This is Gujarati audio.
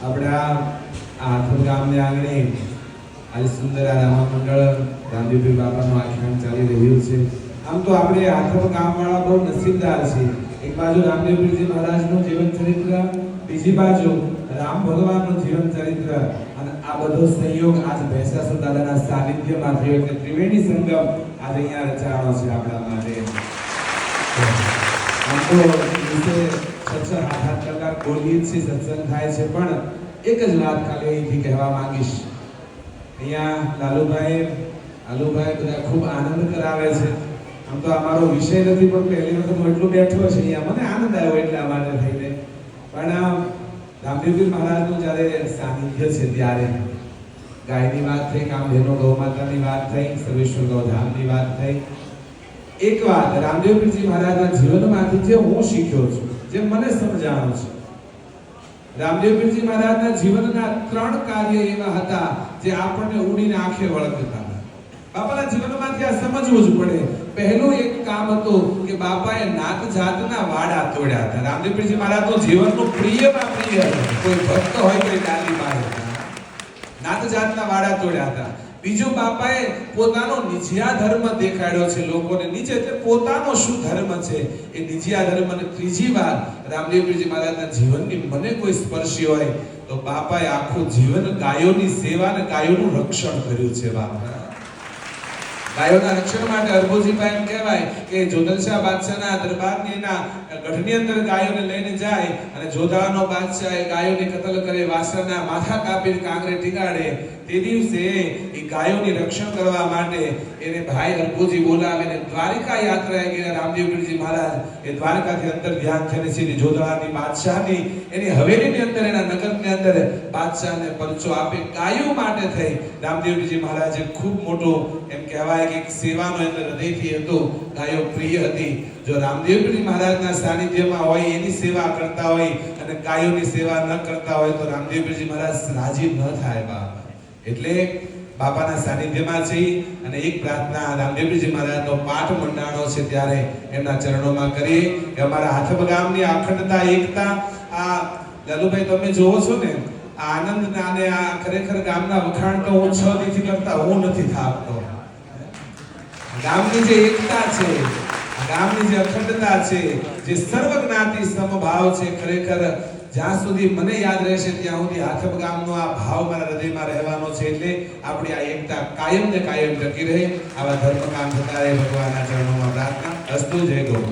આપણે આથમ ગામને આંગણે આજે સુંદર રામા મંડળ રામદેવપીર બાપાનું આખ્યાન ચાલી રહ્યું છે। આમ તો આપણે આથમ ગામવાળા બહુ નસીબદાર છે। એક બાજુ રામદેવપીરજી મહારાજનું જીવન ચરિત્ર, બીજી બાજુ રામ ભગવાનનું જીવન ચરિત્ર, અને આ બધો સંયોગ આજ ભેંસાસુર દાદાના સાનિધ્યમાં થયો એટલે ત્રિવેણી સંગમ આજે અહીંયા રચાણો છે આપણા માટે। આમ તો વિશે સત્સંગ હાથ કલાક બોલીએ છીએ, સત્સંગ થાય છે, પણ એક જ વાત ખાલી અહીંથી કહેવા માંગીશ। અહીંયા લાલુભાઈ બધા ખૂબ આનંદ કરાવે છે। આમ તો અમારો વિષય નથી, પણ પહેલી વખત હું એટલું બેઠો છે અહીંયા, મને આનંદ આવ્યો એટલા માટે થઈને। પણ રામદેવપીર મહારાજનું જ્યારે સાનિધ્ય છે ત્યારે ગાયની વાત થઈ, કામધેનુ ગૌ માતાની વાત થઈ, સર્વેશ્વર ગૌધામની વાત થઈ। એક વાત રામદેવપીરજી મહારાજના જીવનમાંથી જે હું શીખ્યો છું, જે મને સમજાણું છે, રામદેવપીરજી મહારાજના જીવનના 3 કાર્ય એવા હતા જે આપણને ઉડીને આંખે વળગતા હતા। બાપાના જીવનમાંથી આ સમજવું જ પડે। પહેલું એક કામ હતું કે બાપાએ નાત જાતના વાડા તોડ્યા હતા। રામદેવપીરજી મહારાજનું જીવનનું પ્રિયમાં પ્રિય કોઈ ભક્ત હોય કોઈ ડાલી બાઈ નાત જાતના વાડા તોડ્યા હતા। બીજું, બાપાએ પોતાનો નિજિયા ધર્મ દેખાડ્યો છે લોકોને। નીચે એટલે પોતાનો શું ધર્મ છે એ નિજિયા ધર્મ। અને ત્રીજી વાત, રામદેવપીરજી મહારાજના જીવનની મને કોઈ સ્પર્શી હોય તો બાપાએ આખું જીવન ગાયોની સેવા અને ગાયોનું રક્ષણ કર્યું છે। બાપા ગાયોના રક્ષણ માટે અરબોજીભાઈ એમ કહેવાય કે જોધલશાહ બાદશાહના દરબારની એના ગઢની અંદર ગાયોને લઈને જાય અને જોધાનો બાદશાહ એ ગાયોને કતલ કરે, વાસરના માથા કાપીને કાંગરે ટીકાડે। તે દિવસે એ ગાયોની રક્ષણ કરવા માટે એને ભાઈ અરબોજી બોલાવીને દ્વારિકા યાત્રાએ ગયા રામદેવપીરજી મહારાજ। એ દ્વારકાથી અંદર ધ્યાન થઈને સીધી જોધાની બાદશાહની એની હવેલીની અંદર, એના નગરની અંદર બાદશાહને પરચો આપે ગાયો માટે થઈ રામદેવપીરજી મહારાજે ખૂબ મોટો એમ કહેવાય કે સેવાનો અંદર હૃદયથી હતો। ગાયો પ્રિય હતી। જો રામદેવપીરજી મહારાજના સાનિધ્યમાં હોય, એની સેવા કરતા હોય અને ગાયોની સેવા ન કરતા હોય તો રામદેવપીરજી મહારાજ રાજી ન થાય બાપ। એટલે બાપાના સાનિધ્યમાં છે અને એક પ્રાર્થના રામદેવપીરજી મહારાજનો પાઠ મંડાણો છે ત્યારે એમના ચરણોમાં કરીએ કે અમારા આથમ ગામની અખંડતા, એકતા, આ લાલુભાઈ તમે જોવો છો ને આ આનંદ અને આ ખરેખર ગામના વખાણ તો હું 6 દીથી કરતા હું નથી થાકતો। ગામની જે એકતા છે, ગામની જે અખંડતા છે, જે સર્વ જ્ઞાતિ સમભાવ છે, ખરેખર જ્યાં સુધી મને યાદ રહેશે ત્યાં સુધી આથમ ગામનો આ ભાવ મારા હૃદયમાં રહેવાનો છે। એટલે આપણી આ એકતા કાયમ ને કાયમ ટકી રહે, આવા ધર્મ કામ થતા રહે, ભગવાનના ચરણોમાં પ્રાર્થના। અસ્તુ, જય ગૌ।